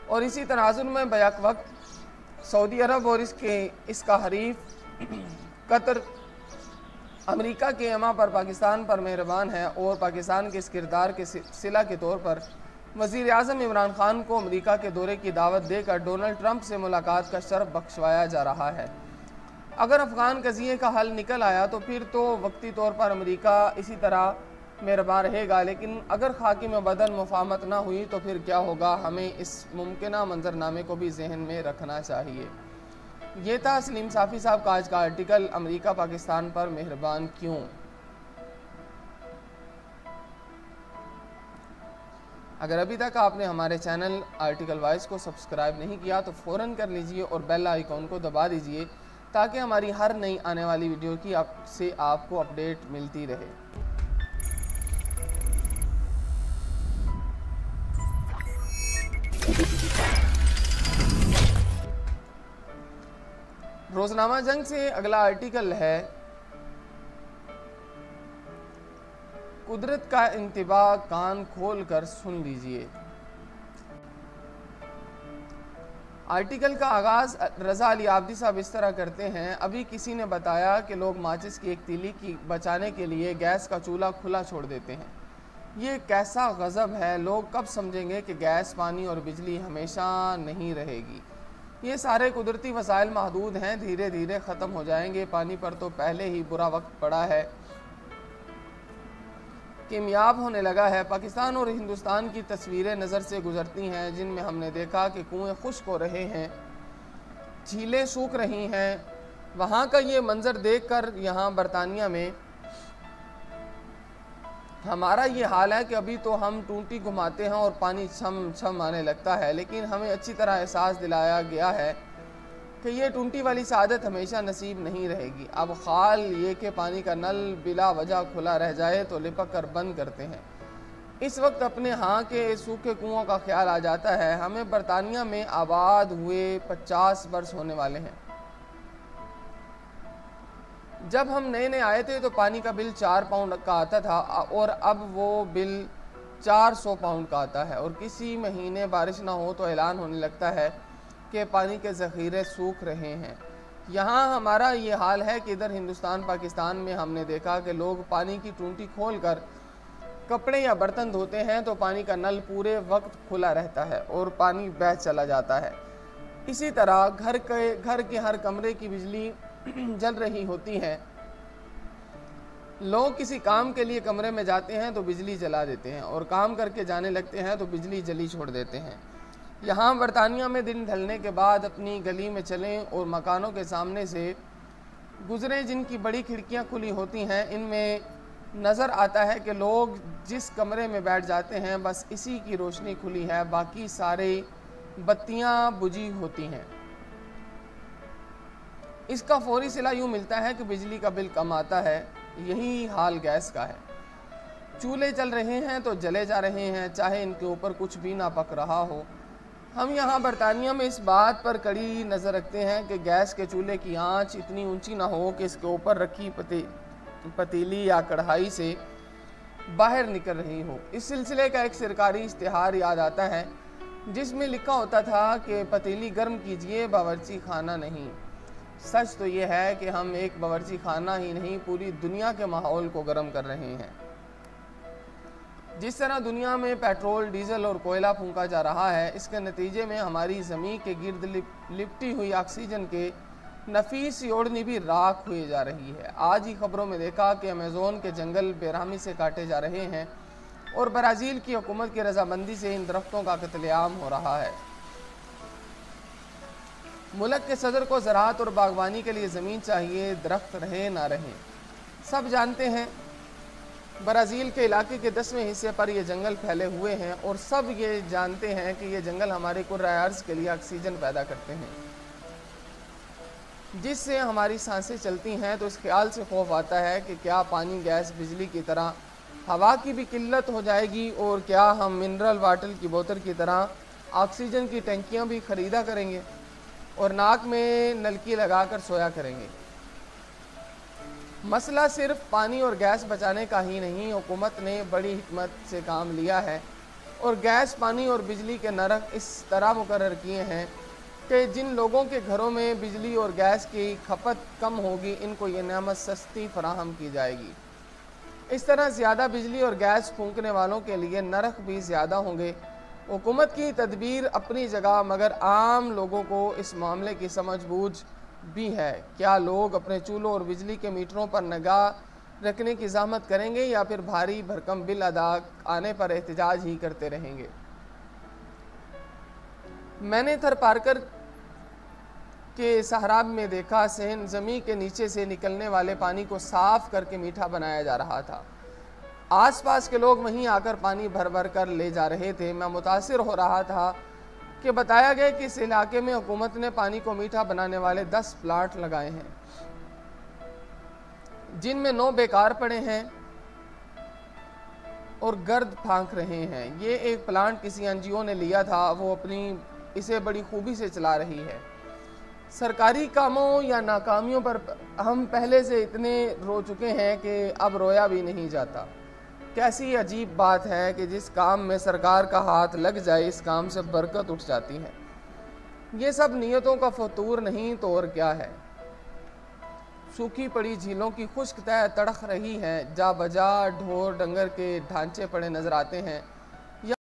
اور اسی تناظر میں بیک وقت سعودی عرب اور اس کا حریف قطر امریکہ کے ایما پر پاکستان پر مہربان ہے اور پاکستان کے اس کردار کے صلہ کے طور پر وزیر اعظم عمران خان کو امریکہ کے دورے کی دعوت دے کر ڈونلڈ ٹرمپ سے ملاقات کا شرف بخشوایا جا رہا ہے۔ اگر افغان قضیے کا حل نکل آیا تو پھر تو وقتی طور پر امریکہ اسی طرح مہربان رہے گا، لیکن اگر خاکی میں بدن مفاہمت نہ ہوئی تو پھر کیا ہوگا؟ ہمیں اس ممکنہ منظرنامے کو بھی ذہن میں رکھنا چاہیے۔ یہ تھا سلیم صافی صاحب کا آج کا آرٹیکل، امریکہ پاکستان پر مہربان کیوں؟ اگر ابھی تک آپ نے ہمارے چینل آرٹیکل وائس کو سبسکرائب نہیں کیا تو فوراً کر لیجئے اور بیل آئیکن کو دبا دیجئے تاکہ ہماری ہر نئی آنے والی ویڈیو کی آپ کو اپڈیٹ ملتی رہے۔ روزنامہ جنگ سے اگلا آرٹیکل ہے قدرت کا انتباہ کان کھول کر سن لیجئے۔ آرٹیکل کا آغاز رضا علی عابدی صاحب اس طرح کرتے ہیں: ابھی کسی نے بتایا کہ لوگ ماچس کی ایک تیلی کی بچانے کے لیے گیس کا چولہا کھلا چھوڑ دیتے ہیں۔ یہ کیسا غضب ہے! لوگ کب سمجھیں گے کہ گیس، پانی اور بجلی ہمیشہ نہیں رہے گی؟ یہ سارے قدرتی وسائل محدود ہیں، دھیرے دھیرے ختم ہو جائیں گے۔ پانی پر تو پہلے ہی برا وقت پڑا ہے، کمیاب ہونے لگا ہے۔ پاکستان اور ہندوستان کی تصویریں نظر سے گزرتی ہیں جن میں ہم نے دیکھا کہ کنویں خشک ہو رہے ہیں، جھیلیں سوکھ رہی ہیں۔ وہاں کا یہ منظر دیکھ کر یہاں برطانیہ میں ہمارا یہ حال ہے کہ ابھی تو ہم ٹونٹی گھماتے ہیں اور پانی چھم چھم آنے لگتا ہے، لیکن ہمیں اچھی طرح احساس دلایا گیا ہے کہ یہ ٹونٹی والی سعادت ہمیشہ نصیب نہیں رہے گی۔ اب خال یہ کہ پانی کا نل بلا وجہ کھلا رہ جائے تو لپک کر بند کرتے ہیں۔ اس وقت اپنے ہاں کے سوکھے کنووں کا خیال آ جاتا ہے۔ ہمیں برطانیہ میں آباد ہوئے 50 برس ہونے والے ہیں۔ جب ہم نئے آئے تھے تو پانی کا بل 4 پاؤنڈ کا آتا تھا اور اب وہ بل 400 پاؤنڈ کا آتا ہے، اور کسی مہینے بارش نہ ہو تو اعلان ہونے لگتا ہے کہ پانی کے ذخیرے سوکھ رہے ہیں۔ یہاں ہمارا یہ حال ہے کہ ادھر ہندوستان پاکستان میں ہم نے دیکھا کہ لوگ پانی کی ٹونٹی کھول کر کپڑے یا برتن دھوتے ہیں تو پانی کا نل پورے وقت کھلا رہتا ہے اور پانی بہہ چلا جاتا ہے۔ اسی طرح گھر کے ہر کمرے کی بجلی جل رہی ہوتی ہے۔ لوگ کسی کام کے لیے کمرے میں جاتے ہیں تو بجلی جلا دیتے ہیں اور کام کر کے جانے لگتے ہیں تو بجلی جلی چھوڑ دیتے ہیں۔ یہاں برطانیہ میں دن ڈھلنے کے بعد اپنی گلی میں چلیں اور مکانوں کے سامنے سے گزریں جن کی بڑی کھڑکیاں کھلی ہوتی ہیں، ان میں نظر آتا ہے کہ لوگ جس کمرے میں بیٹھ جاتے ہیں بس اسی کی روشنی کھلی ہے، باقی سارے بتیاں بجھی ہوتی ہیں۔ اس کا فوری صلہ یوں ملتا ہے کہ بجلی کا بل کم آتا ہے۔ یہی حال گیس کا ہے۔ چولہے چل رہے ہیں تو جلے جا رہے ہیں، چاہے ان کے اوپر کچھ بھی نہ پک رہا ہو۔ ہم یہاں برطانیہ میں اس بات پر کڑی نظر رکھتے ہیں کہ گیس کے چولہے کی آنچ اتنی اونچی نہ ہو کہ اس کے اوپر رکھی پتیلی یا کڑھائی سے باہر نکل رہی ہو۔ اس سلسلے کا ایک سرکاری اشتہار یاد آتا ہے جس میں لکھا ہوتا تھا کہ پتیلی گرم کیجئے، باورچی خانہ نہیں۔ سچ تو یہ ہے کہ ہم ایک باورچی خانہ ہی نہیں، پوری دنیا کے ماحول کو گرم کر رہے ہیں۔ جس طرح دنیا میں پیٹرول، ڈیزل اور کوئلہ پھونکا جا رہا ہے، اس کے نتیجے میں ہماری زمین کے گرد لپٹی ہوئی آکسیجن کے نفیس اوڑنی بھی راکھ ہوئی جا رہی ہے۔ آج ہی خبروں میں دیکھا کہ ایمیزون کے جنگل بے رحمی سے کاٹے جا رہے ہیں اور برازیل کی حکومت کی رضامندی سے ان درختوں کا قتل عام ہو رہا ہے۔ ملک کے صدر کو زراعت اور باغبانی کے لیے زمین چاہیے، درخت رہے نہ رہیں۔ سب جانتے ہیں برازیل کے علاقے کے 10ویں حصے پر یہ جنگل پھیلے ہوئے ہیں اور سب یہ جانتے ہیں کہ یہ جنگل ہمارے کرۂ ارض کے لیے آکسیجن پیدا کرتے ہیں جس سے ہماری سانسیں چلتی ہیں۔ تو اس خیال سے خوف آتا ہے کہ کیا پانی، گیس، بجلی کی طرح ہوا کی بھی قلت ہو جائے گی، اور کیا ہم منرل واٹر کی بوتل کی طرح آکسیجن کی ٹینکیاں بھی خریدا کریں گے اور ناک میں نلکی لگا کر سویا کریں گے۔ مسئلہ صرف پانی اور گیس بچانے کا ہی نہیں، حکومت نے بڑی حکمت سے کام لیا ہے۔ اور گیس، پانی اور بجلی کے نرخ اس طرح مقرر کیے ہیں کہ جن لوگوں کے گھروں میں بجلی اور گیس کی کھپت کم ہوگی ان کو یہ نعمت سستی فراہم کی جائے گی۔ اس طرح زیادہ بجلی اور گیس پھونکنے والوں کے لیے نرخ بھی زیادہ ہوں گے۔ حکومت کی تدبیر اپنی جگہ، مگر عام لوگوں کو اس معاملے کی سمجھ بوجھ بھی ہے۔ کیا لوگ اپنے چولہوں اور بجلی کے میٹروں پر نگاہ رکھنے کی زحمت کریں گے یا پھر بھاری بھرکم بل ادا آنے پر احتجاج ہی کرتے رہیں گے؟ میں نے تھر پارکر کے سہراب میں دیکھا، صحن زمین کے نیچے سے نکلنے والے پانی کو صاف کر کے میٹھا بنایا جا رہا تھا۔ آس پاس کے لوگ وہیں آ کر پانی بھر بھر کر لے جا رہے تھے۔ میں متاثر ہو رہا تھا کہ بتایا گیا کہ اس علاقے میں حکومت نے پانی کو میٹھا بنانے والے 10 پلانٹ لگائے ہیں، جن میں 9 بیکار پڑے ہیں اور گرد پھانک رہے ہیں۔ یہ ایک پلانٹ کسی NGO نے لیا تھا، وہ اسے بڑی خوبی سے چلا رہی ہے۔ سرکاری کاموں یا ناکامیوں پر ہم پہلے سے اتنے رو چکے ہیں کہ اب رویا بھی نہیں جاتا۔ کیسی عجیب بات ہے کہ جس کام میں سرکار کا ہاتھ لگ جائے اس کام سے برکت اٹھ جاتی ہے۔ یہ سب نیتوں کا فطور نہیں تو اور کیا ہے؟ سوکھی پڑی جھیلوں کی خشک تہہ تڑخ رہی ہے، جا بجا ڈھور ڈنگر کے ڈھانچے پڑے نظر آتے ہیں۔